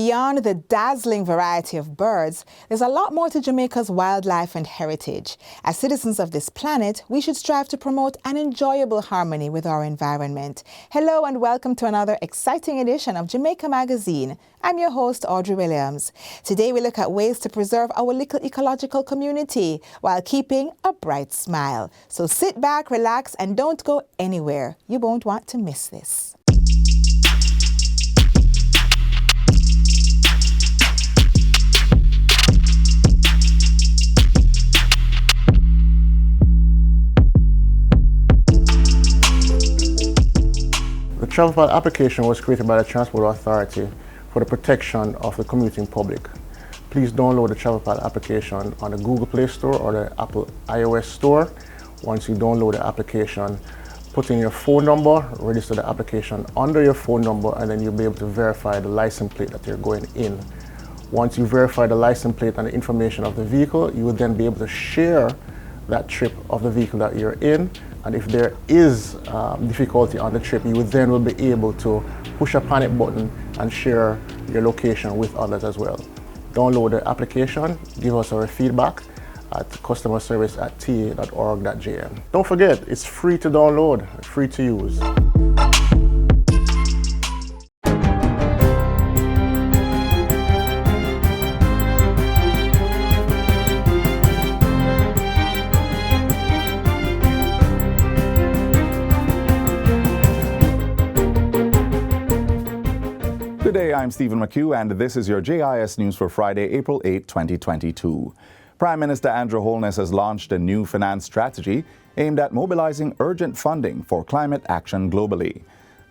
Beyond the dazzling variety of birds, there's a lot more to Jamaica's wildlife and heritage. As citizens of this planet, we should strive to promote an enjoyable harmony with our environment. Hello and welcome to another exciting edition of Jamaica Magazine. I'm your host, Audrey Williams. Today we look at ways to preserve our little ecological community while keeping a bright smile. So sit back, relax, and don't go anywhere. You won't want to miss this. The travel pad application was created by the Transport Authority for the protection of the commuting public. Please download the travel pad application on the Google Play Store or the Apple iOS Store. Once you download the application, put in your phone number, register the application under your phone number, and then you'll be able to verify the license plate that you're going in. Once you verify the license plate and the information of the vehicle, you will then be able to share that trip of the vehicle that you're in. And if there is difficulty on the trip, you will be able to push a panic button and share your location with others as well. Download the application, give us our feedback at customerservice@ta.org.jm. Don't forget, it's free to download, free to use. Today, I'm Stephen McHugh, and this is your JIS News for Friday, April 8, 2022. Prime Minister Andrew Holness has launched a new finance strategy aimed at mobilizing urgent funding for climate action globally.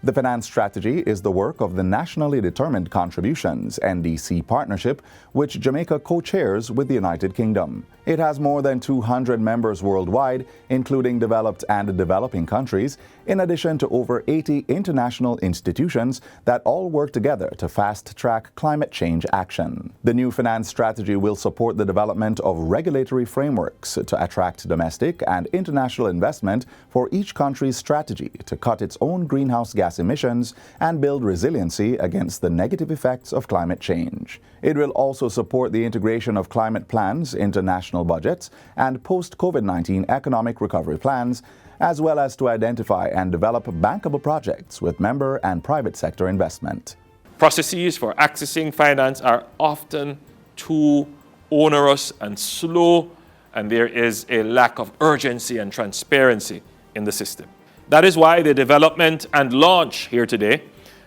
The finance strategy is the work of the Nationally Determined Contributions (NDC) partnership, which Jamaica co-chairs with the United Kingdom. It has more than 200 members worldwide, including developed and developing countries, in addition to over 80 international institutions that all work together to fast-track climate change action. The new finance strategy will support the development of regulatory frameworks to attract domestic and international investment for each country's strategy to cut its own greenhouse gas emissions and build resiliency against the negative effects of climate change. It will also support the integration of climate plans into national budgets and post-COVID-19 economic recovery plans, as well as to identify and develop bankable projects with member and private sector investment. Processes for accessing finance are often too onerous and slow, and there is a lack of urgency and transparency in the system. That is why the development and launch here today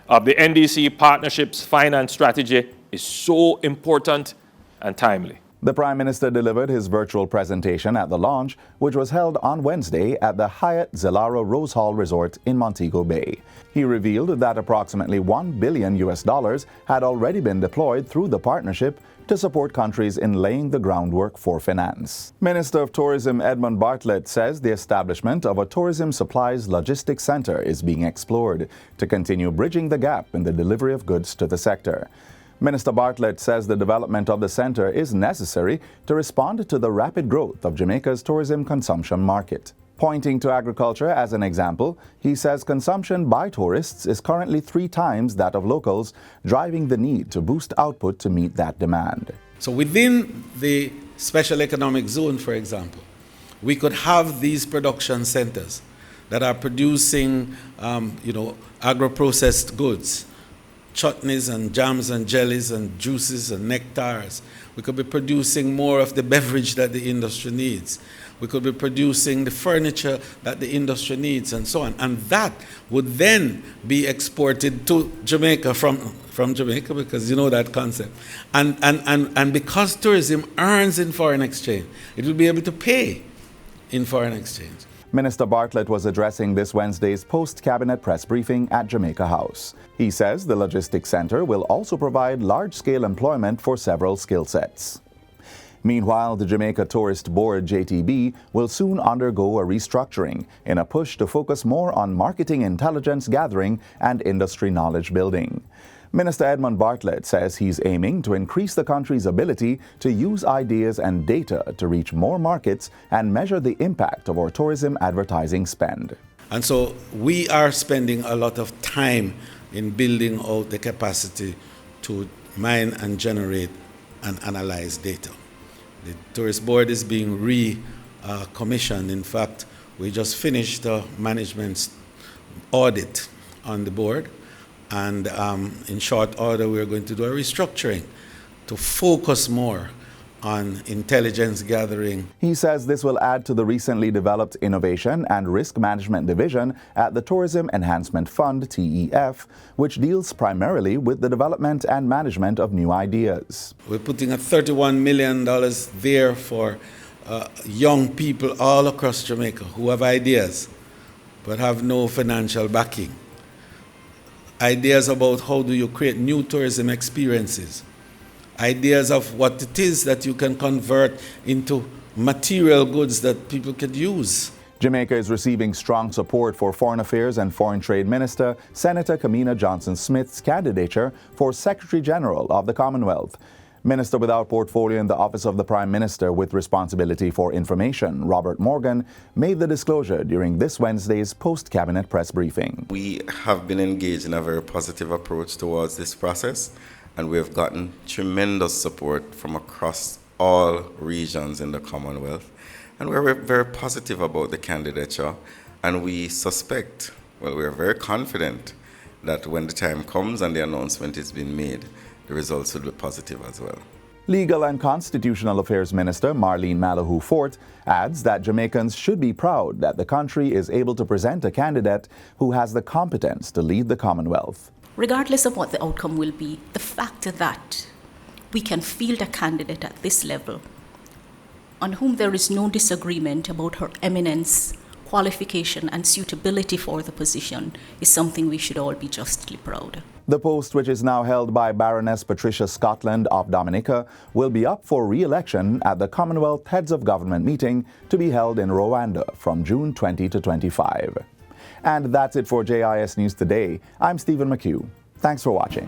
of the NDC Partnerships Finance Strategy is so important and timely. The Prime Minister delivered his virtual presentation at the launch, which was held on Wednesday at the Hyatt Zilara Rose Hall Resort in Montego Bay. He revealed that approximately $1 billion had already been deployed through the partnership to support countries in laying the groundwork for finance. Minister of Tourism Edmund Bartlett says the establishment of a tourism supplies logistics center is being explored to continue bridging the gap in the delivery of goods to the sector. Minister Bartlett says the development of the center is necessary to respond to the rapid growth of Jamaica's tourism consumption market. Pointing to agriculture as an example, he says consumption by tourists is currently 3 times that of locals, driving the need to boost output to meet that demand. So within the special economic zone, for example, we could have these production centers that are producing, agro-processed goods, chutneys and jams and jellies and juices and nectars. We could be producing more of the beverage that the industry needs. We could be producing the furniture that the industry needs and so on. And that would then be exported to Jamaica from Jamaica, because you know that concept. And because tourism earns in foreign exchange, it will be able to pay in foreign exchange. Minister Bartlett was addressing this Wednesday's post-cabinet press briefing at Jamaica House. He says the logistics center will also provide large-scale employment for several skill sets. Meanwhile, the Jamaica Tourist Board, JTB, will soon undergo a restructuring in a push to focus more on marketing intelligence gathering and industry knowledge building. Minister Edmund Bartlett says he's aiming to increase the country's ability to use ideas and data to reach more markets and measure the impact of our tourism advertising spend. And so we are spending a lot of time in building out the capacity to mine and generate and analyze data. The tourist board is being recommissioned. In fact, we just finished a management audit on the board, and in short order, we're going to do a restructuring to focus more on intelligence gathering. He says this will add to the recently developed Innovation and Risk Management Division at the Tourism Enhancement Fund, TEF, which deals primarily with the development and management of new ideas. We're putting a $31 million there for young people all across Jamaica who have ideas but have no financial backing. Ideas about how do you create new tourism experiences. Ideas of what it is that you can convert into material goods that people could use. Jamaica is receiving strong support for Foreign Affairs and Foreign Trade Minister Senator Kamina Johnson-Smith's candidature for Secretary General of the Commonwealth. Minister without portfolio in the Office of the Prime Minister with responsibility for information, Robert Morgan, made the disclosure during this Wednesday's post-cabinet press briefing. We have been engaged in a very positive approach towards this process, and we have gotten tremendous support from across all regions in the Commonwealth. And we're very positive about the candidature, and we suspect, well, we're very confident that when the time comes and the announcement is being made, the results will be positive as well. Legal and Constitutional Affairs Minister Marlene Malahoo Fort adds that Jamaicans should be proud that the country is able to present a candidate who has the competence to lead the Commonwealth. Regardless of what the outcome will be, the fact that we can field a candidate at this level on whom there is no disagreement about her eminence, qualification, and suitability for the position is something we should all be justly proud. The post, which is now held by Baroness Patricia Scotland of Dominica, will be up for re-election at the Commonwealth Heads of Government meeting to be held in Rwanda from June 20 to 25. And that's it for JIS News Today. I'm Stephen McHugh. Thanks for watching.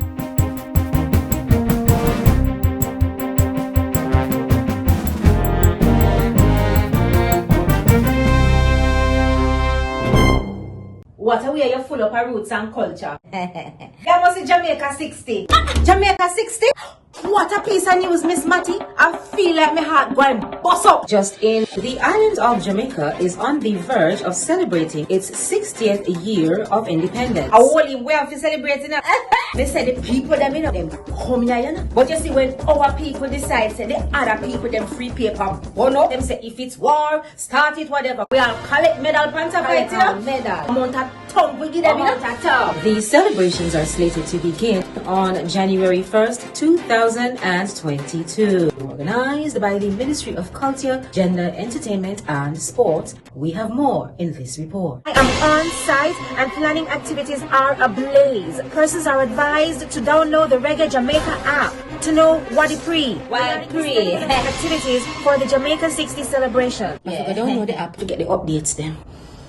What a way you're full of roots and culture. That was Jamaica 60. Jamaica 60? What a piece of news, Miss Matty. I feel like my heart going bust up. Just in, the island of Jamaica is on the verge of celebrating its 60th year of independence. A whole way of celebrating it. They say the people them in them come here, you know. But you see, when our people decide, say the other people them free paper, burn up, them say if it's war, start it, whatever. We all collect medal, panta fight, you know. Medal. Amount of tongue we give them, you know. The celebrations are slated to begin on January 1st, 2022. Organized by the Ministry of Culture, Gender, Entertainment and Sport. We have more in this report. I am on site and planning activities are ablaze. Persons are advised to download the Reggae Jamaica app to know what it pre. Activities for the Jamaica 60 celebration. If you download the app to get the updates then.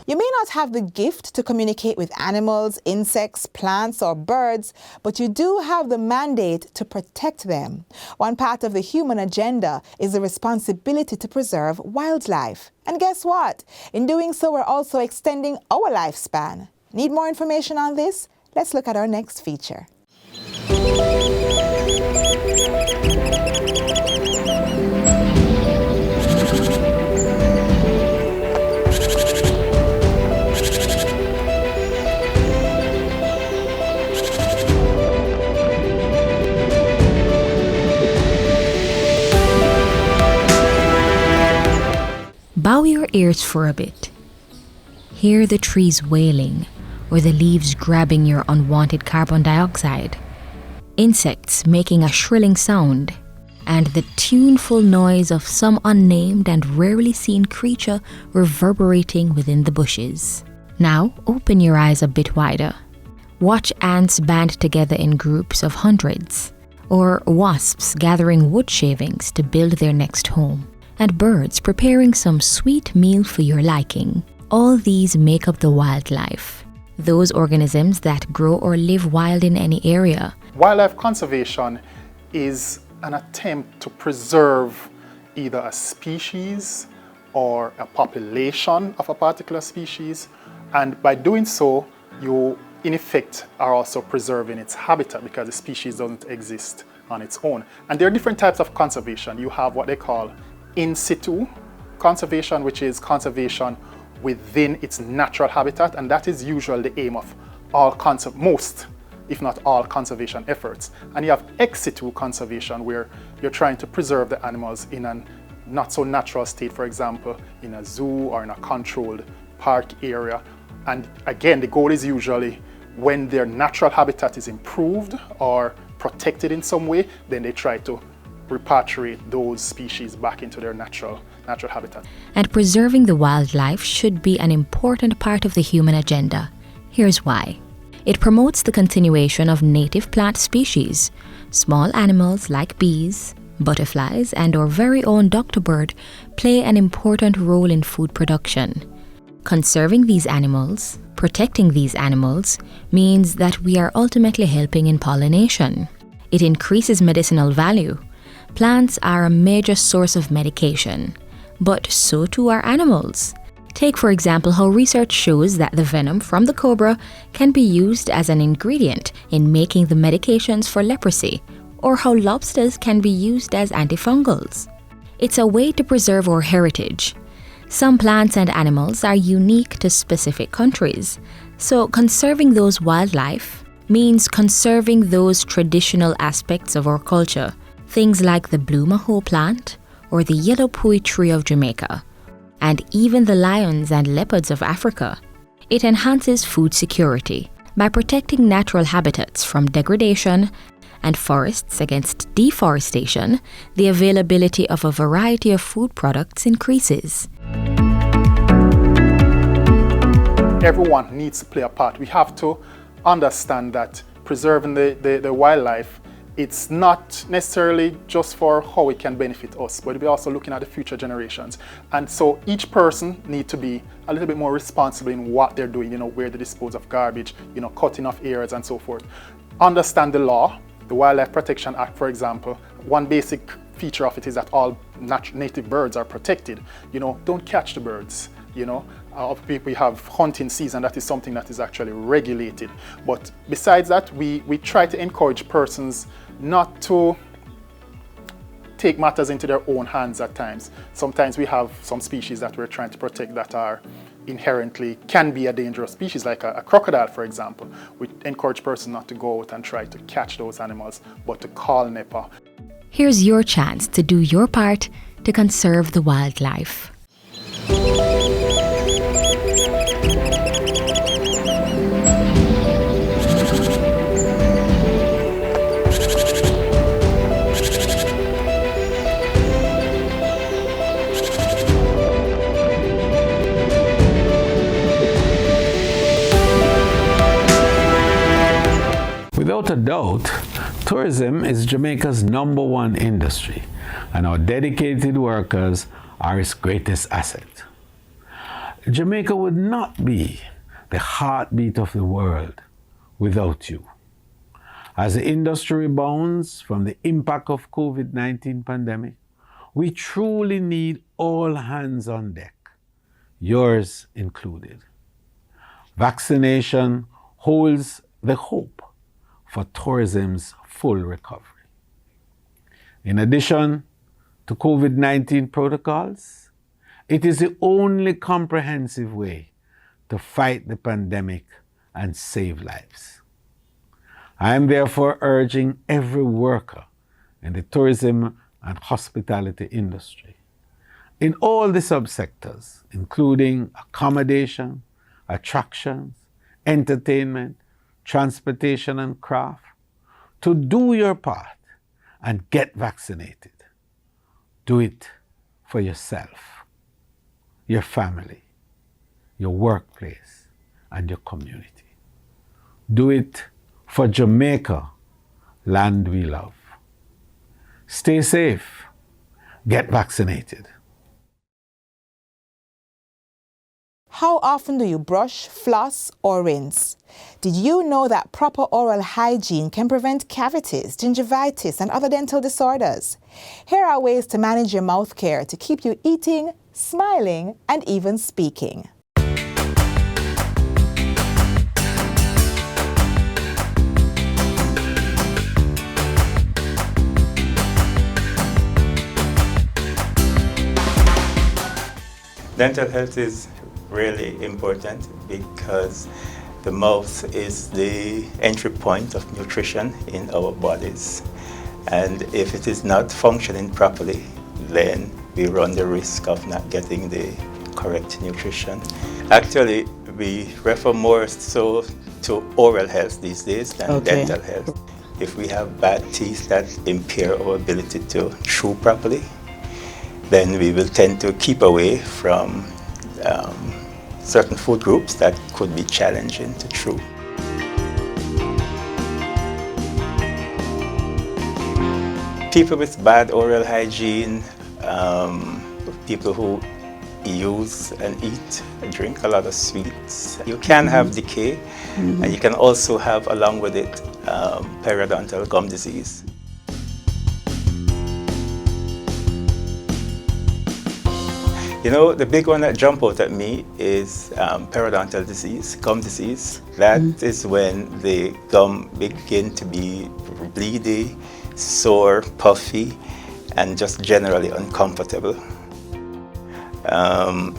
You may not have the gift to communicate with animals, insects, plants, or birds, but you do have the mandate to protect them. One part of the human agenda is the responsibility to preserve wildlife. And guess what? In doing so, we're also extending our lifespan. Need more information on this? Let's look at our next feature. Bow your ears for a bit. Hear the trees wailing or the leaves grabbing your unwanted carbon dioxide, insects making a shrilling sound, and the tuneful noise of some unnamed and rarely seen creature reverberating within the bushes. Now open your eyes a bit wider. Watch ants band together in groups of hundreds, or wasps gathering wood shavings to build their next home, and birds preparing some sweet meal for your liking. All these make up the wildlife, those organisms that grow or live wild in any area. Wildlife conservation is an attempt to preserve either a species or a population of a particular species, and by doing so, you in effect are also preserving its habitat because the species doesn't exist on its own. And there are different types of conservation. You have what they call in situ conservation, which is conservation within its natural habitat, and that is usually the aim of most, if not all, conservation efforts. And you have ex situ conservation, where you're trying to preserve the animals in a not so natural state, for example, in a zoo or in a controlled park area. And again, the goal is usually when their natural habitat is improved or protected in some way, then they try to repatriate those species back into their natural habitat. And preserving the wildlife should be an important part of the human agenda. Here's why. It promotes the continuation of native plant species. Small animals like bees, butterflies, and our very own doctorbird play an important role in food production. Conserving these animals, protecting these animals, means that we are ultimately helping in pollination. It increases medicinal value. Plants are a major source of medication, but so too are animals. Take, for example, how research shows that the venom from the cobra can be used as an ingredient in making the medications for leprosy, or how lobsters can be used as antifungals. It's a way to preserve our heritage. Some plants and animals are unique to specific countries, so conserving those wildlife means conserving those traditional aspects of our culture, things like the blue maho plant or the yellow pui tree of Jamaica, and even the lions and leopards of Africa. It enhances food security by protecting natural habitats from degradation and forests against deforestation. The availability of a variety of food products increases. Everyone needs to play a part. We have to understand that preserving the wildlife, it's not necessarily just for how it can benefit us, but we're also looking at the future generations. And so each person needs to be a little bit more responsible in what they're doing, where they dispose of garbage, cutting off areas and so forth. Understand the law, the Wildlife Protection Act, for example. One basic feature of it is that all native birds are protected. Don't catch the birds. We have hunting season, that is something that is actually regulated. But besides that, we try to encourage persons not to take matters into their own hands at times. Sometimes we have some species that we're trying to protect that are inherently can be a dangerous species, like a crocodile, for example. We encourage persons not to go out and try to catch those animals, but to call NEPA. Here's your chance to do your part to conserve the wildlife. Without a doubt, tourism is Jamaica's #1 industry, and our dedicated workers are its greatest asset. Jamaica would not be the heartbeat of the world without you. As the industry rebounds from the impact of COVID-19 pandemic, we truly need all hands on deck, yours included. Vaccination holds the hope for tourism's full recovery. In addition to COVID-19 protocols, it is the only comprehensive way to fight the pandemic and save lives. I am therefore urging every worker in the tourism and hospitality industry, in all the subsectors, including accommodation, attractions, entertainment, transportation and craft, to do your part and get vaccinated. Do it for yourself, your family, your workplace, and your community. Do it for Jamaica, land we love. Stay safe. Get vaccinated. How often do you brush, floss, or rinse? Did you know that proper oral hygiene can prevent cavities, gingivitis, and other dental disorders? Here are ways to manage your mouth care to keep you eating, smiling, and even speaking. Dental health is really important because the mouth is the entry point of nutrition in our bodies. And if it is not functioning properly, then we run the risk of not getting the correct nutrition. Actually, we refer more so to oral health these days than dental health. If we have bad teeth that impair our ability to chew properly, then we will tend to keep away from certain food groups that could be challenging to chew. People with bad oral hygiene, people who use and eat and drink a lot of sweets. You can have decay, and you can also have, along with it, periodontal gum disease. You know, the big one that jump out at me is periodontal disease, gum disease. That is when the gum begin to be bleedy, sore, puffy, and just generally uncomfortable.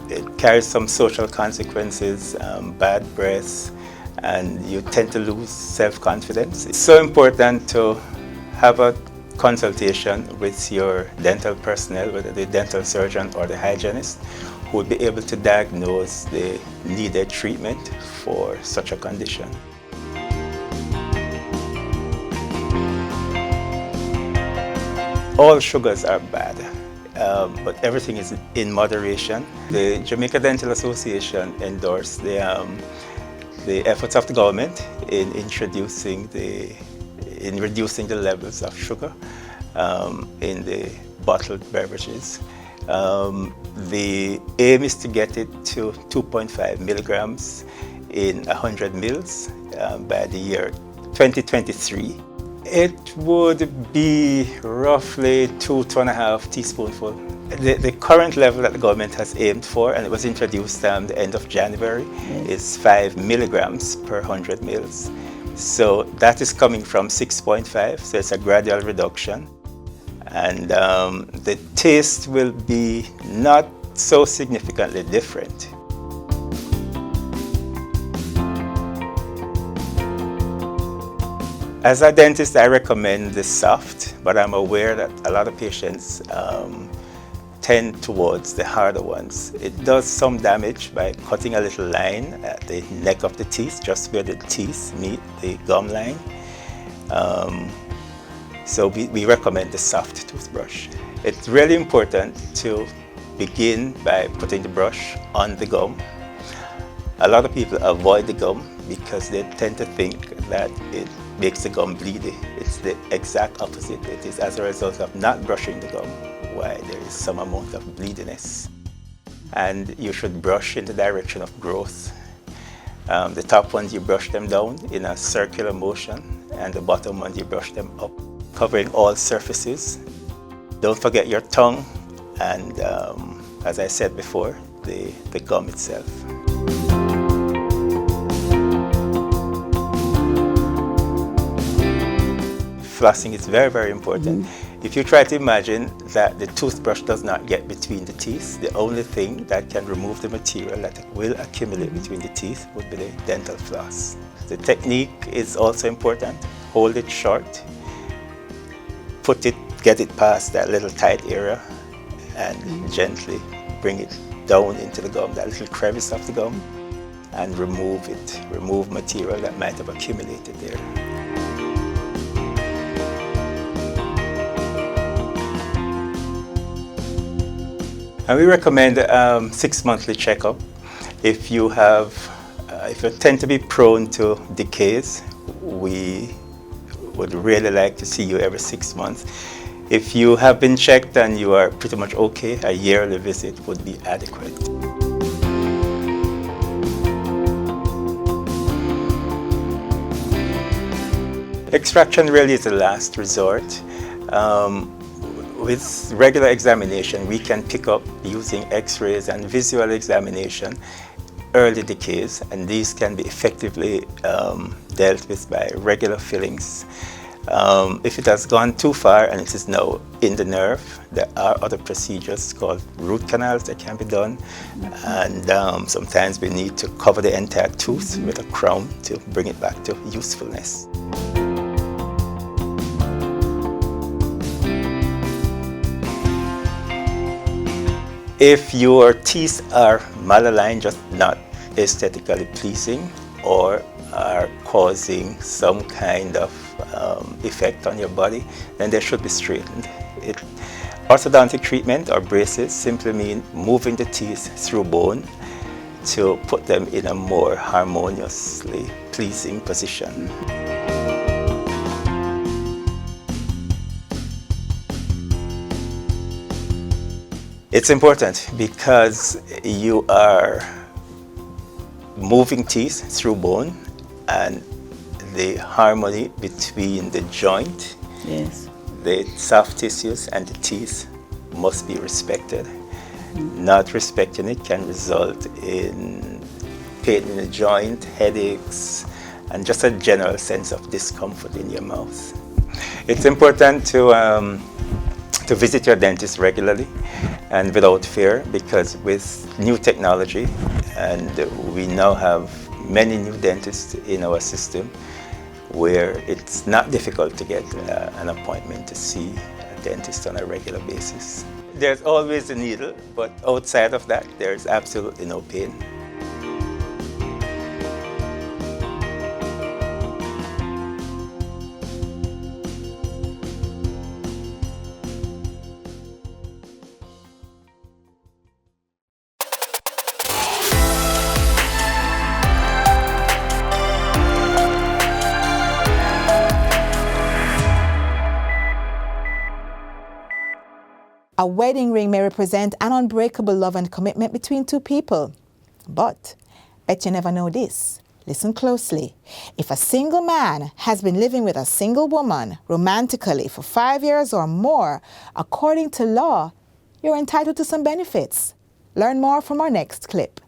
It carries some social consequences, bad breath, and you tend to lose self-confidence. It's so important to have a consultation with your dental personnel, whether the dental surgeon or the hygienist, who will be able to diagnose the needed treatment for such a condition. All sugars are bad, but everything is in moderation. The Jamaica Dental Association endorsed the efforts of the government in reducing the levels of sugar in the bottled beverages. The aim is to get it to 2.5 milligrams in 100 mils by the year 2023. It would be roughly 2.5 teaspoonful. The current level that the government has aimed for, and it was introduced at the end of January, is 5 milligrams per 100 mils. So that is coming from 6.5, so it's a gradual reduction. And the taste will be not so significantly different. As a dentist, I recommend the soft, but I'm aware that a lot of patients tend towards the harder ones. It does some damage by cutting a little line at the neck of the teeth, just where the teeth meet the gum line. So we recommend the soft toothbrush. It's really important to begin by putting the brush on the gum. A lot of people avoid the gum because they tend to think that it makes the gum bleedy. It's the exact opposite. It is as a result of not brushing the gum why there is some amount of bleediness. And you should brush in the direction of growth. The top ones, you brush them down in a circular motion, and the bottom ones, you brush them up, covering all surfaces. Don't forget your tongue and, as I said before, the gum itself. Flossing is very, very important. If you try to imagine that the toothbrush does not get between the teeth, the only thing that can remove the material that will accumulate between the teeth would be the dental floss. The technique is also important. Hold it short, get it past that little tight area, and gently bring it down into the gum, that little crevice of the gum, and remove it. Remove material that might have accumulated there. And we recommend 6 monthly checkup. If you tend to be prone to decays, we would really like to see you every 6 months. If you have been checked and you are pretty much okay, a yearly visit would be adequate. Extraction really is the last resort. With regular examination, we can pick up using x-rays and visual examination early decays, and these can be effectively dealt with by regular fillings. If it has gone too far and it is now in the nerve, there are other procedures called root canals that can be done. And sometimes we need to cover the entire tooth with a crown to bring it back to usefulness. If your teeth are malaligned, just not aesthetically pleasing, or are causing some kind of effect on your body, then they should be straightened. Orthodontic treatment or braces simply mean moving the teeth through bone to put them in a more harmoniously pleasing position. It's important because you are moving teeth through bone, and the harmony between the joint, the soft tissues and the teeth must be respected. Not respecting it can result in pain in the joint, headaches, and just a general sense of discomfort in your mouth. It's important to visit your dentist regularly and without fear, because with new technology, and we now have many new dentists in our system, where it's not difficult to get an appointment to see a dentist on a regular basis. There's always a needle, but outside of that, there's absolutely no pain. A wedding ring may represent an unbreakable love and commitment between two people. But bet you never know this. Listen closely. If a single man has been living with a single woman romantically for 5 years or more, according to law, you're entitled to some benefits. Learn more from our next clip.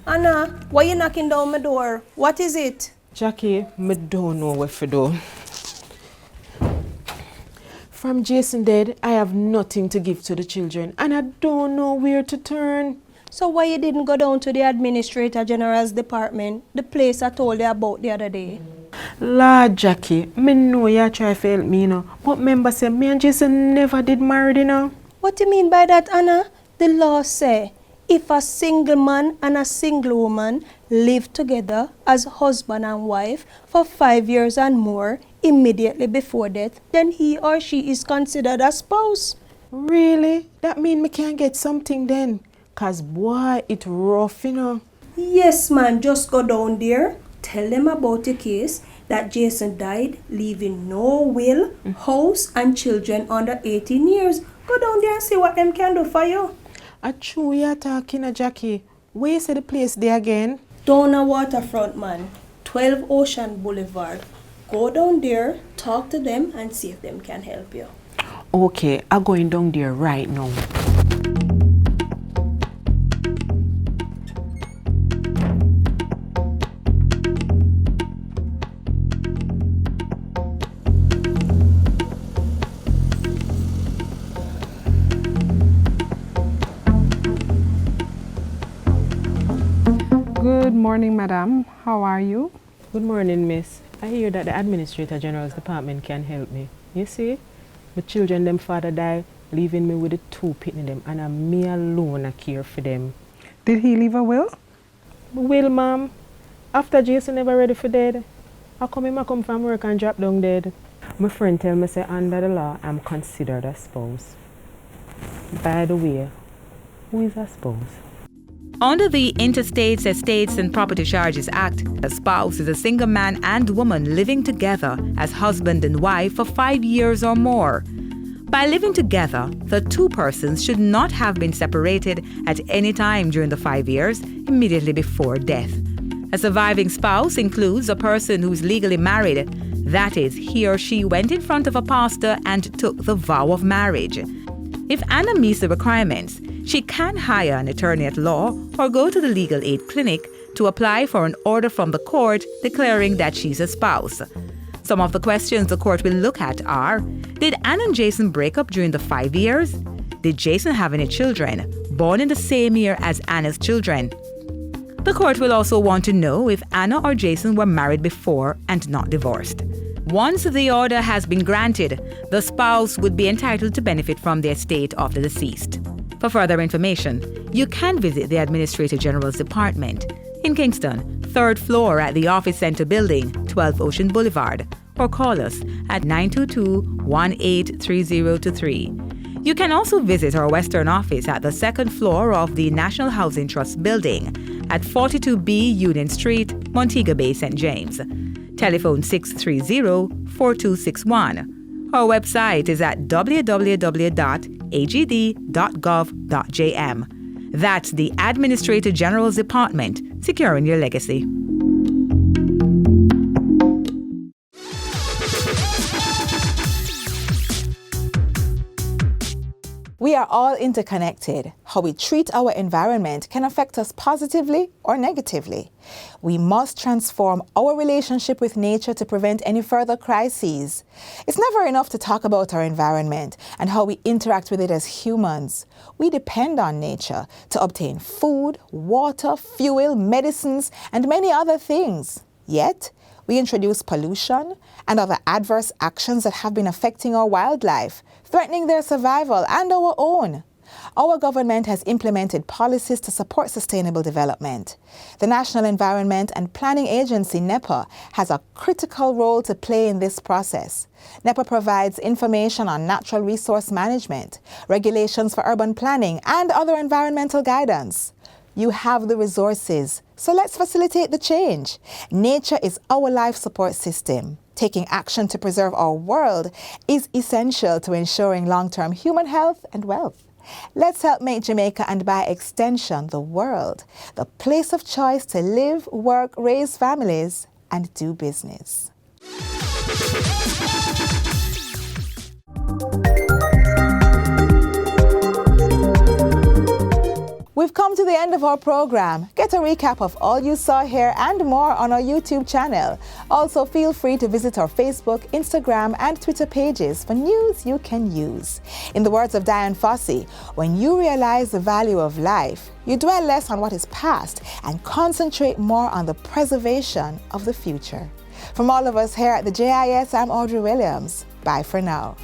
Anna, why you knocking down my door? What is it? Jackie, I don't know what to do. From Jason dead, I have nothing to give to the children, and I don't know where to turn. So why you didn't go down to the Administrator General's department, the place I told you about the other day? Lord Jackie, me know you try to help me, you know, but remember say me and Jason never did marry, you know. What do you mean by that, Anna? The law say, if a single man and a single woman live together as husband and wife for 5 years and more immediately before death, then he or she is considered a spouse. Really? That mean me can't get something then? Cause boy, it rough, you know. Yes, man, just go down there, tell them about the case, that Jason died leaving no will, house and children under 18 years. Go down there and see what them can do for you. A true you're talking, Jackie. Where is the place there again? Down a waterfront, man. 12 Ocean Boulevard. Go down there, talk to them, and see if them can help you. Okay, I'm going down there right now. Good morning, madam. How are you? Good morning, miss. I hear that the Administrator General's department can help me. You see, my children, them father died, leaving me with the two pitney them, and I'm me alone I care for them. Did he leave a will? Will, ma'am. After Jason never ready for dead, I come from work and drop down dead. My friend tell me say under the law I'm considered a spouse. By the way, who is a spouse? Under the Interstates, Estates and Property Charges Act, a spouse is a single man and woman living together as husband and wife for 5 years or more. By living together, the two persons should not have been separated at any time during the 5 years immediately before death. A surviving spouse includes a person who's legally married. That is, he or she went in front of a pastor and took the vow of marriage. If Anna meets the requirements, she can hire an attorney at law or go to the legal aid clinic to apply for an order from the court declaring that she's a spouse. Some of the questions the court will look at are: did Anna and Jason break up during the 5 years? Did Jason have any children, born in the same year as Anna's children? The court will also want to know if Anna or Jason were married before and not divorced. Once the order has been granted, the spouse would be entitled to benefit from the estate of the deceased. For further information, you can visit the Administrator General's Department in Kingston, 3rd floor at the Office Center Building, 12 Ocean Boulevard, or call us at 922-183023. You can also visit our Western office at the 2nd floor of the National Housing Trust Building at 42B Union Street, Montego Bay, St. James. Telephone 630-4261. Our website is at www.agd.gov.jm. That's the Administrator General's Department, securing your legacy. We are all interconnected. How we treat our environment can affect us positively or negatively. We must transform our relationship with nature to prevent any further crises. It's never enough to talk about our environment and how we interact with it as humans. We depend on nature to obtain food, water, fuel, medicines, and many other things. Yet, we introduce pollution and other adverse actions that have been affecting our wildlife, threatening their survival and our own. Our government has implemented policies to support sustainable development. The National Environment and Planning Agency, NEPA, has a critical role to play in this process. NEPA provides information on natural resource management, regulations for urban planning, and other environmental guidance. You have the resources, so let's facilitate the change. Nature is our life support system. Taking action to preserve our world is essential to ensuring long-term human health and wealth. Let's help make Jamaica, and by extension the world, the place of choice to live, work, raise families, and do business. We've come to the end of our program. Get a recap of all you saw here and more on our YouTube channel. Also, feel free to visit our Facebook, Instagram, and Twitter pages for news you can use. In the words of Diane Fossey, when you realize the value of life, you dwell less on what is past and concentrate more on the preservation of the future. From all of us here at the JIS, I'm Audrey Williams. Bye for now.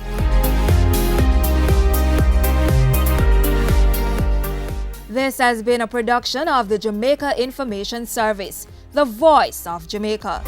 This has been a production of the Jamaica Information Service, the voice of Jamaica.